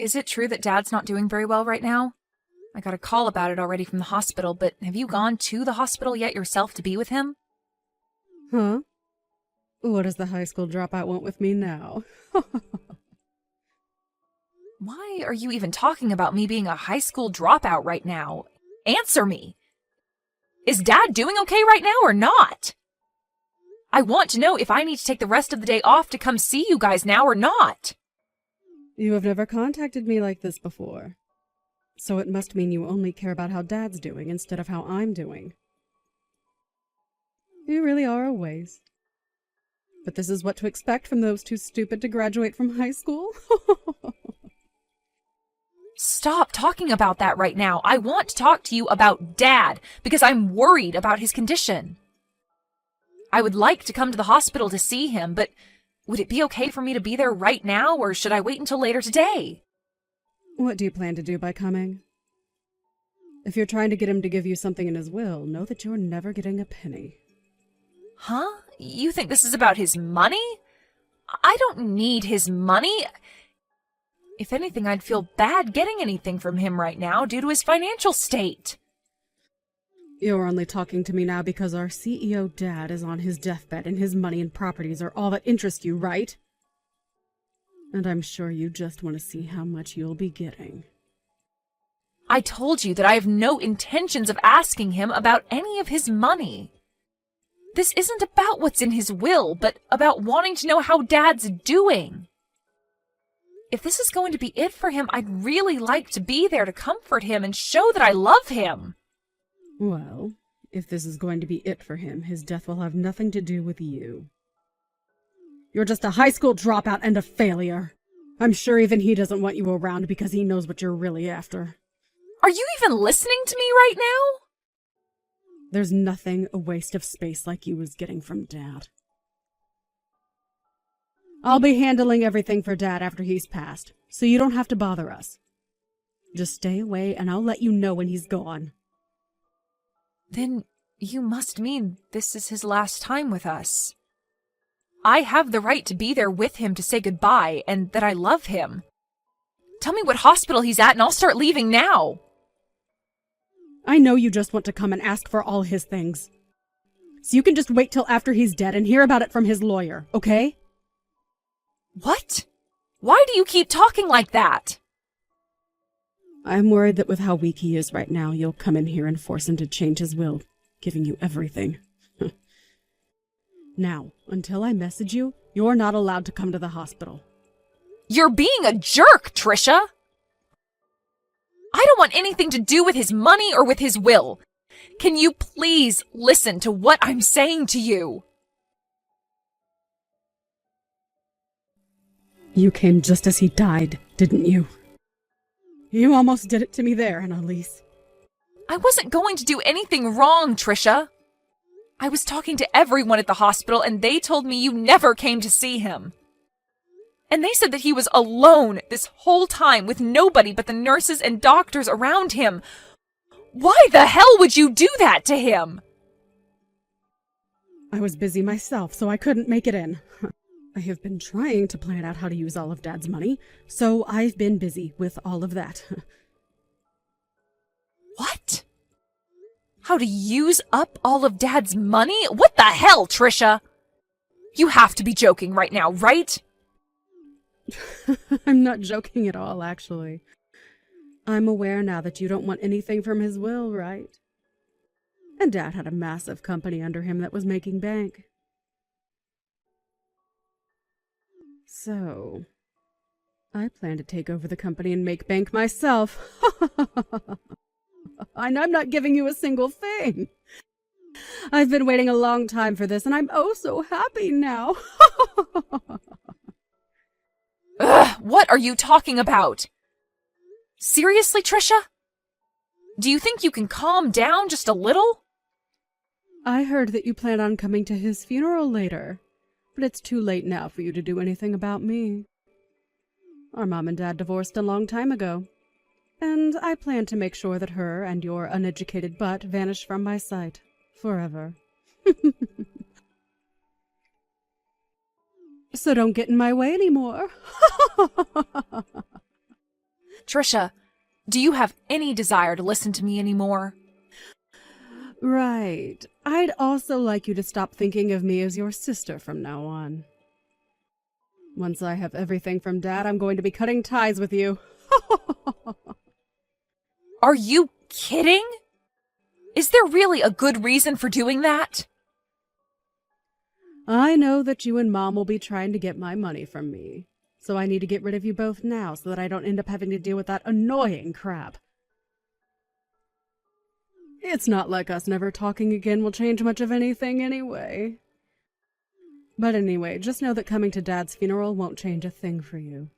is it true that Dad's not doing very well right now? I got a call about it already from the hospital, but have you gone to the hospital yet yourself to be with him? Huh? What does the high school dropout want with me now? Why are you even talking about me being a high school dropout right now? Answer me! Is Dad doing okay right now or not? I want to know if I need to take the rest of the day off to come see you guys now or not. You have never contacted me like this before. So it must mean you only care about how Dad's doing instead of how I'm doing. You really are a waste. But this is what to expect from those too stupid to graduate from high school? Stop talking about that right now. I want to talk to you about Dad, because I'm worried about his condition. I would like to come to the hospital to see him, but would it be okay for me to be there right now, or should I wait until later today? What do you plan to do by coming? If you're trying to get him to give you something in his will, know that you're never getting a penny. Huh? You think this is about his money? I don't need his money. If anything, I'd feel bad getting anything from him right now due to his financial state. You're only talking to me now because our CEO Dad is on his deathbed and his money and properties are all that interest you, right? And I'm sure you just want to see how much you'll be getting. I told you that I have no intentions of asking him about any of his money. This isn't about what's in his will, but about wanting to know how Dad's doing. If this is going to be it for him, I'd really like to be there to comfort him and show that I love him. Well, if this is going to be it for him, his death will have nothing to do with you. You're just a high school dropout and a failure. I'm sure even he doesn't want you around because he knows what you're really after. Are you even listening to me right now? There's nothing a waste of space like you is getting from Dad. I'll be handling everything for Dad after he's passed, so you don't have to bother us. Just stay away and I'll let you know when he's gone. Then you must mean this is his last time with us. I have the right to be there with him to say goodbye and that I love him. Tell me what hospital he's at and I'll start leaving now. I know you just want to come and ask for all his things. So you can just wait till after he's dead and hear about it from his lawyer, okay? What? Why do you keep talking like that? I'm worried that with how weak he is right now, you'll come in here and force him to change his will, giving you everything. Now, until I message you, you're not allowed to come to the hospital. You're being a jerk, Trisha! I don't want anything to do with his money or with his will. Can you please listen to what I'm saying to you? You came just as he died, didn't you? You almost did it to me there, Annalise. I wasn't going to do anything wrong, Trisha. I was talking to everyone at the hospital and they told me you never came to see him. And they said that he was alone this whole time with nobody but the nurses and doctors around him. Why the hell would you do that to him? I was busy myself, so I couldn't make it in. I have been trying to plan out how to use all of Dad's money, so I've been busy with all of that. What? How to use up all of Dad's money? What the hell, Trisha? You have to be joking right now, right? I'm not joking at all, actually. I'm aware now that you don't want anything from his will, right? And Dad had a massive company under him that was making bank. So, I plan to take over the company and make bank myself. And I'm not giving you a single thing. I've been waiting a long time for this, and I'm oh so happy now. Ugh, what are you talking about? Seriously, Trisha? Do you think you can calm down just a little? I heard that you plan on coming to his funeral later, but it's too late now for you to do anything about me. Our mom and dad divorced a long time ago, and I plan to make sure that her and your uneducated butt vanish from my sight forever. So don't get in my way anymore. Trisha, do you have any desire to listen to me anymore? Right. I'd also like you to stop thinking of me as your sister from now on. Once I have everything from Dad, I'm going to be cutting ties with you. Are you kidding? Is there really a good reason for doing that? I know that you and Mom will be trying to get my money from me, so I need to get rid of you both now so that I don't end up having to deal with that annoying crap. It's not like us never talking again will change much of anything anyway. But anyway, just know that coming to Dad's funeral won't change a thing for you.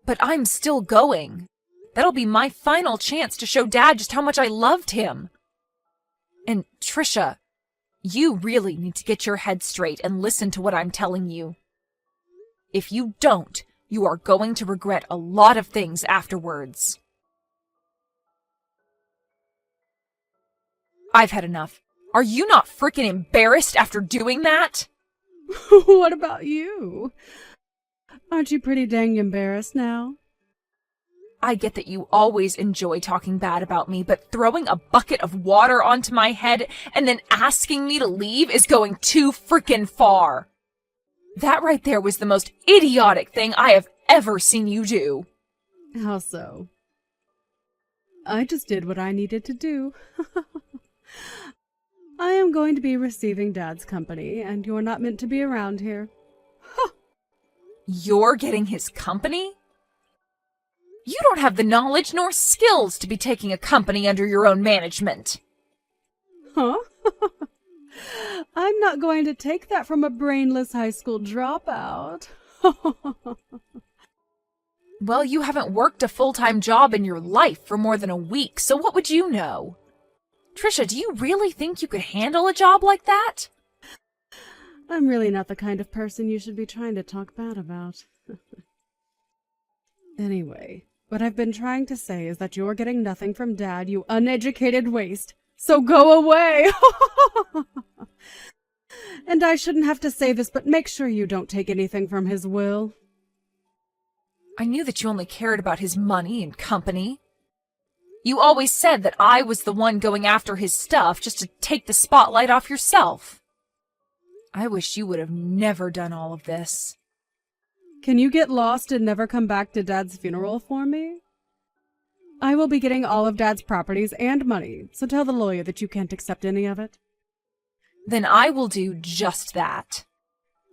But I'm still going. That'll be my final chance to show Dad just how much I loved him. And Trisha, you really need to get your head straight and listen to what I'm telling you. If you don't, you are going to regret a lot of things afterwards. I've had enough. Are you not freaking embarrassed after doing that? What about you? Aren't you pretty dang embarrassed now? I get that you always enjoy talking bad about me, but throwing a bucket of water onto my head and then asking me to leave is going too freaking far. That right there was the most idiotic thing I have ever seen you do. How so? I just did what I needed to do. I am going to be receiving Dad's company, and you're not meant to be around here. You're getting his company? You don't have the knowledge nor skills to be taking a company under your own management. Huh? I'm not going to take that from a brainless high school dropout. Well, you haven't worked a full-time job in your life for more than a week, so what would you know? Trisha, do you really think you could handle a job like that? I'm really not the kind of person you should be trying to talk bad about. Anyway, what I've been trying to say is that you're getting nothing from Dad, you uneducated waste. So go away! And I shouldn't have to say this, but make sure you don't take anything from his will. I knew that you only cared about his money and company. You always said that I was the one going after his stuff just to take the spotlight off yourself. I wish you would have never done all of this. Can you get lost and never come back to Dad's funeral for me? I will be getting all of Dad's properties and money, so tell the lawyer that you can't accept any of it. Then I will do just that.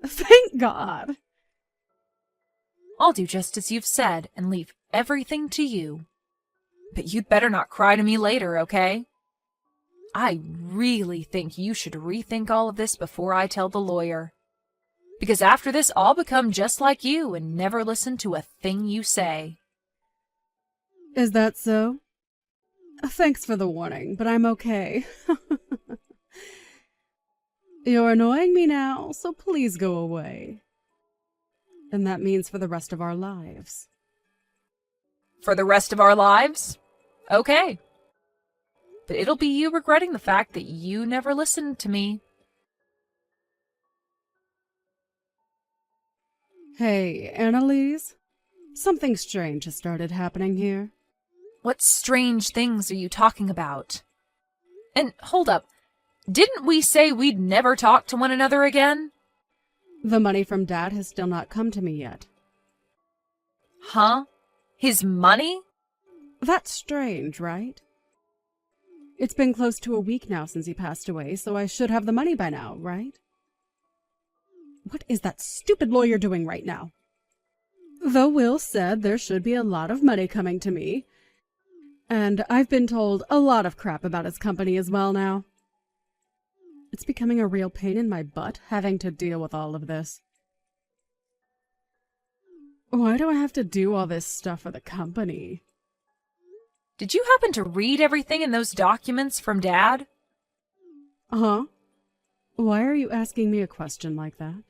Thank God! I'll do just as you've said and leave everything to you. But you'd better not cry to me later, okay? I really think you should rethink all of this before I tell the lawyer. Because after this, I'll become just like you and never listen to a thing you say. Is that so? Thanks for the warning, but I'm okay. You're annoying me now, so please go away. And that means for the rest of our lives. For the rest of our lives? Okay. But it'll be you regretting the fact that you never listened to me. Hey, Annalise? Something strange has started happening here. What strange things are you talking about? And hold up, didn't we say we'd never talk to one another again? The money from Dad has still not come to me yet. Huh? His money? That's strange, right? It's been close to a week now since he passed away, so I should have the money by now, right? What is that stupid lawyer doing right now? Though Will said there should be a lot of money coming to me, and I've been told a lot of crap about his company as well now. It's becoming a real pain in my butt having to deal with all of this. Why do I have to do all this stuff for the company? Did you happen to read everything in those documents from Dad? Huh? Why are you asking me a question like that?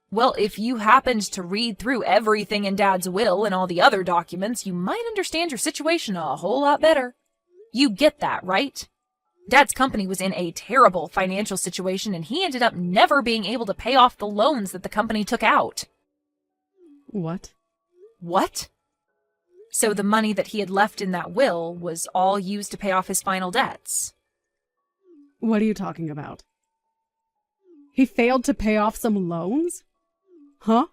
Well, if you happened to read through everything in Dad's will and all the other documents, you might understand your situation a whole lot better. You get that, right? Dad's company was in a terrible financial situation, and he ended up never being able to pay off the loans that the company took out. What? What? So the money that he had left in that will was all used to pay off his final debts? What are you talking about? He failed to pay off some loans? Huh?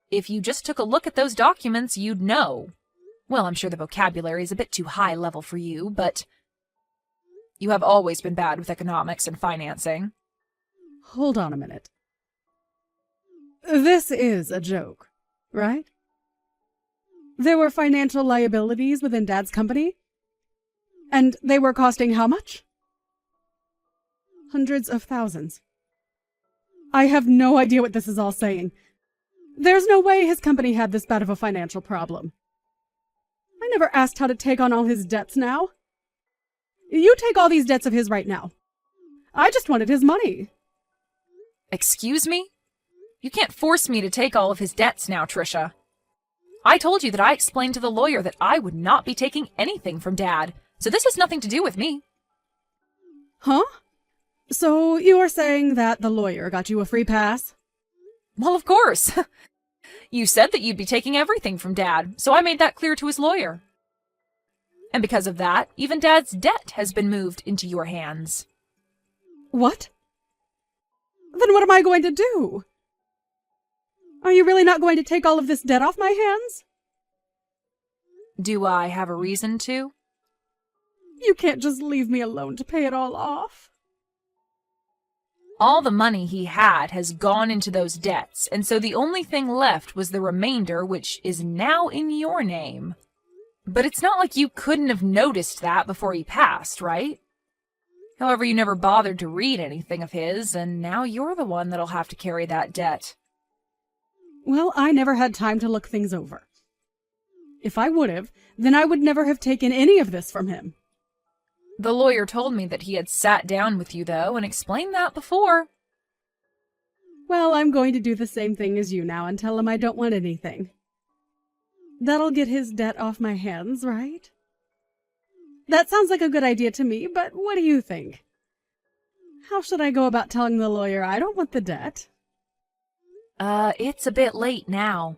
If you just took a look at those documents, you'd know. Well, I'm sure the vocabulary is a bit too high level for you, but you have always been bad with economics and financing. Hold on a minute. This is a joke, right? There were financial liabilities within Dad's company? And they were costing how much? Hundreds of thousands. I have no idea what this is all saying. There's no way his company had this bad of a financial problem. I never asked how to take on all his debts now. You take all these debts of his right now. I just wanted his money. Excuse me? You can't force me to take all of his debts now, Trisha. I told you that I explained to the lawyer that I would not be taking anything from Dad, so this has nothing to do with me. Huh? So you are saying that the lawyer got you a free pass? Well, of course. You said that you'd be taking everything from Dad, so I made that clear to his lawyer. And because of that, even Dad's debt has been moved into your hands. What? Then what am I going to do? Are you really not going to take all of this debt off my hands? Do I have a reason to? You can't just leave me alone to pay it all off. All the money he had has gone into those debts, and so the only thing left was the remainder, which is now in your name. But it's not like you couldn't have noticed that before he passed, right? However, you never bothered to read anything of his, and now you're the one that'll have to carry that debt. Well, I never had time to look things over. If I would have, then I would never have taken any of this from him. The lawyer told me that he had sat down with you, though, and explained that before. Well, I'm going to do the same thing as you now and tell him I don't want anything. That'll get his debt off my hands, right? That sounds like a good idea to me, but what do you think? How should I go about telling the lawyer I don't want the debt? It's a bit late now.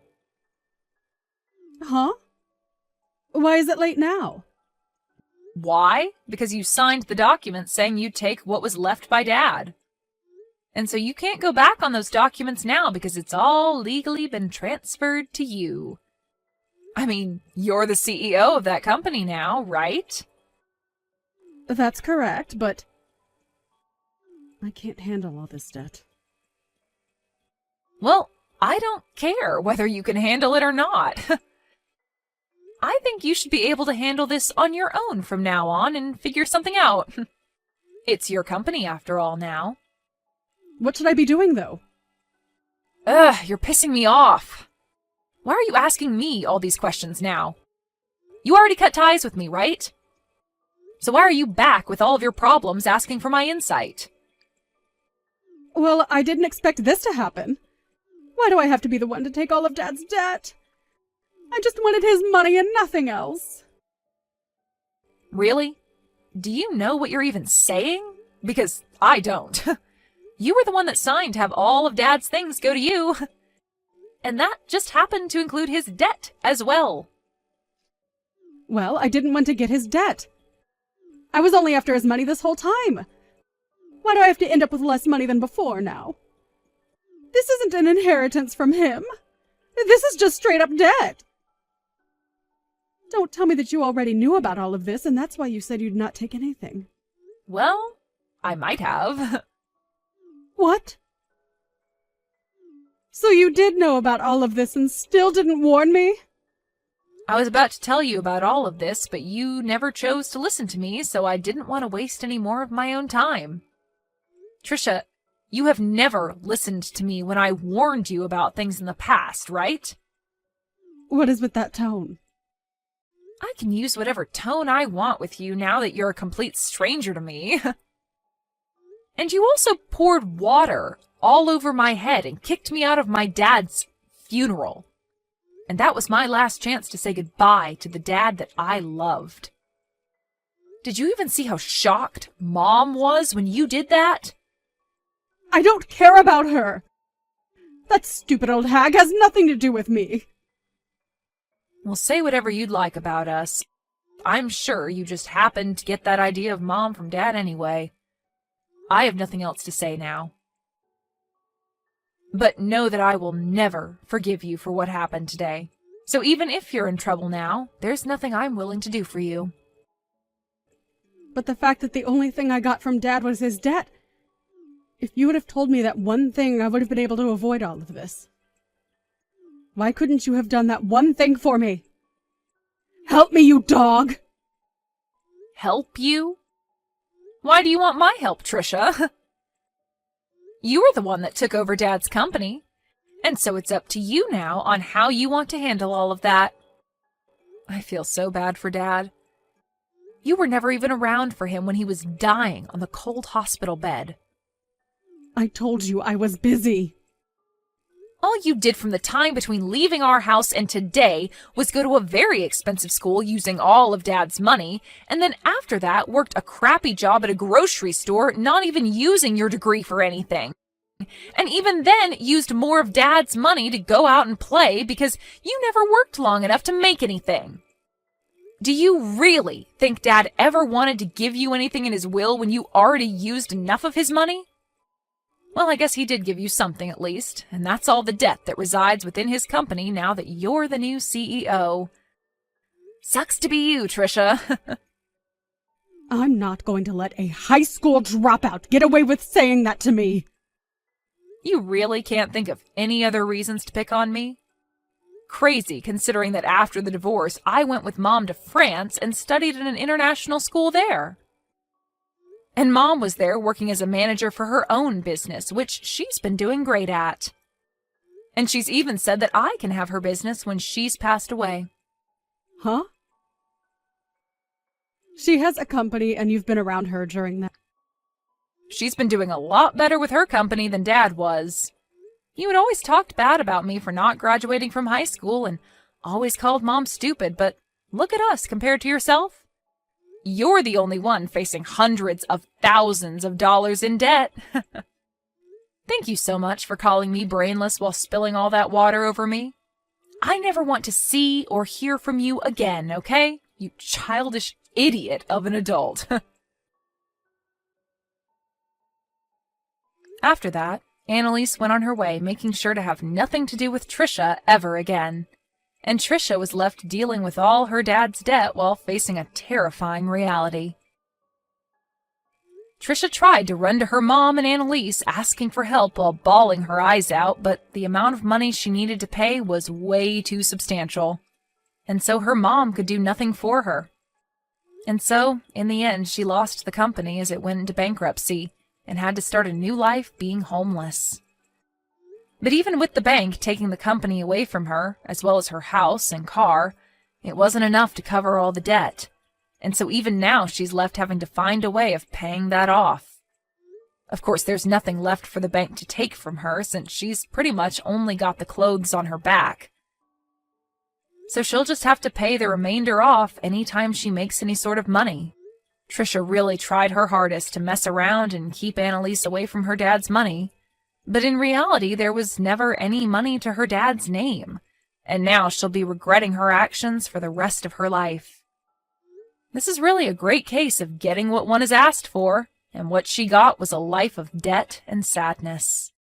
Huh? Why is it late now? Why? Because you signed the document saying you'd take what was left by Dad. And so you can't go back on those documents now because it's all legally been transferred to you. I mean, you're the CEO of that company now, right? That's correct, but I can't handle all this debt. Well, I don't care whether you can handle it or not. I think you should be able to handle this on your own from now on and figure something out. It's your company after all now. What should I be doing, though? Ugh, you're pissing me off. Why are you asking me all these questions now? You already cut ties with me, right? So why are you back with all of your problems asking for my insight? Well, I didn't expect this to happen. Why do I have to be the one to take all of Dad's debt? I just wanted his money and nothing else. Really? Do you know what you're even saying? Because I don't. You were the one that signed to have all of Dad's things go to you. And that just happened to include his debt as well. Well, I didn't want to get his debt. I was only after his money this whole time. Why do I have to end up with less money than before now? This isn't an inheritance from him. This is just straight up debt. Don't tell me that you already knew about all of this, and that's why you said you'd not take anything. Well, I might have. What? So you did know about all of this and still didn't warn me? I was about to tell you about all of this, but you never chose to listen to me, so I didn't want to waste any more of my own time. Trisha, you have never listened to me when I warned you about things in the past, right? What is with that tone? I can use whatever tone I want with you now that you're a complete stranger to me. And you also poured water all over my head and kicked me out of my dad's funeral. And that was my last chance to say goodbye to the dad that I loved. Did you even see how shocked Mom was when you did that? I don't care about her. That stupid old hag has nothing to do with me. Well, say whatever you'd like about us. I'm sure you just happened to get that idea of Mom from Dad anyway. I have nothing else to say now. But know that I will never forgive you for what happened today. So even if you're in trouble now, there's nothing I'm willing to do for you. But the fact that the only thing I got from Dad was his debt. If you would have told me that one thing, I would have been able to avoid all of this. Why couldn't you have done that one thing for me? Help me, you dog! Help you? Why do you want my help, Trisha? You were the one that took over Dad's company, and so it's up to you now on how you want to handle all of that. I feel so bad for Dad. You were never even around for him when he was dying on the cold hospital bed. I told you I was busy. All you did from the time between leaving our house and today was go to a very expensive school using all of Dad's money, and then after that worked a crappy job at a grocery store, not even using your degree for anything. And even then used more of Dad's money to go out and play because you never worked long enough to make anything. Do you really think Dad ever wanted to give you anything in his will when you already used enough of his money? Well, I guess he did give you something at least, and that's all the debt that resides within his company now that you're the new CEO. Sucks to be you, Trisha. I'm not going to let a high school dropout get away with saying that to me. You really can't think of any other reasons to pick on me? Crazy, considering that after the divorce, I went with Mom to France and studied in an international school there. And Mom was there working as a manager for her own business, which she's been doing great at. And she's even said that I can have her business when she's passed away. Huh? She has a company and you've been around her during that. She's been doing a lot better with her company than Dad was. You had always talked bad about me for not graduating from high school and always called Mom stupid, but look at us compared to yourself. You're the only one facing hundreds of thousands of dollars in debt. Thank you so much for calling me brainless while spilling all that water over me. I never want to see or hear from you again, okay? You childish idiot of an adult. After that, Annalise went on her way, making sure to have nothing to do with Trisha ever again. And Trisha was left dealing with all her dad's debt while facing a terrifying reality. Trisha tried to run to her mom and Annalise asking for help while bawling her eyes out, but the amount of money she needed to pay was way too substantial. And so her mom could do nothing for her. And so, in the end, she lost the company as it went into bankruptcy and had to start a new life being homeless. But even with the bank taking the company away from her, as well as her house and car, it wasn't enough to cover all the debt. And so even now she's left having to find a way of paying that off. Of course, there's nothing left for the bank to take from her since she's pretty much only got the clothes on her back. So she'll just have to pay the remainder off anytime she makes any sort of money. Trisha really tried her hardest to mess around and keep Annalise away from her dad's money. But in reality, there was never any money to her dad's name, and now she'll be regretting her actions for the rest of her life. This is really a great case of getting what one is asked for, and what she got was a life of debt and sadness.